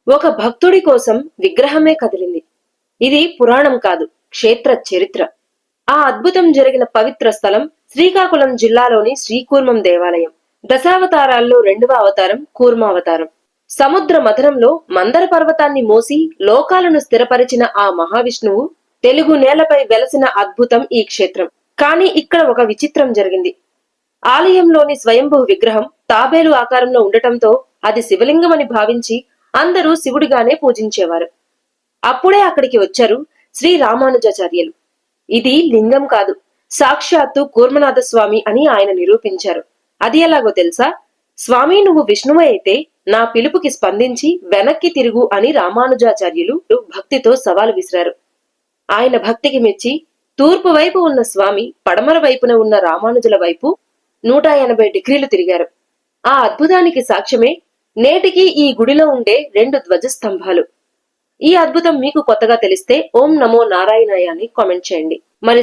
ఒక భక్తుడి కోసం విగ్రహమే కదిలింది. ఇది పురాణం కాదు, క్షేత్ర చరిత్ర. ఆ అద్భుతం జరిగిన పవిత్ర స్థలం శ్రీకాకుళం జిల్లాలోని శ్రీకూర్మం దేవాలయం. దశావతారాల్లో రెండవ అవతారం కూర్మావతారం. సముద్ర మథనంలో మందర పర్వతాన్ని మోసి లోకాలను స్థిరపరిచిన ఆ మహావిష్ణువు తెలుగు నేలపై వెలసిన అద్భుతం ఈ క్షేత్రం. కాని ఇక్కడ ఒక విచిత్రం జరిగింది. ఆలయంలోని స్వయంభూ విగ్రహం తాబేలు ఆకారంలో ఉండటంతో అది శివలింగమని భావించి అందరూ శివుడిగానే పూజించేవారు. అప్పుడే అక్కడికి వచ్చారు శ్రీ రామానుజాచార్యులు. ఇది లింగం కాదు, సాక్షాత్తు కూర్మనాథ స్వామి అని ఆయన నిరూపించారు. అది ఎలాగో తెలుసా? స్వామి, నువ్వు విష్ణువే అయితే నా పిలుపుకి స్పందించి వెనక్కి తిరుగు అని రామానుజాచార్యులు భక్తితో సవాలు విసిరారు. ఆయన భక్తికి మెచ్చి తూర్పు వైపు ఉన్న స్వామి పడమర వైపున ఉన్న రామానుజుల వైపు 180 డిగ్రీలు తిరిగారు. ఆ అద్భుతానికి సాక్ష్యమే నేటికి ఈ గుడిలో ఉండే 2 ధ్వజస్తంభాలు. ఈ అద్భుతం మీకు కొత్తగా తెలిస్తే ఓం నమో నారాయణాయ అని కామెంట్ చేయండి. మరి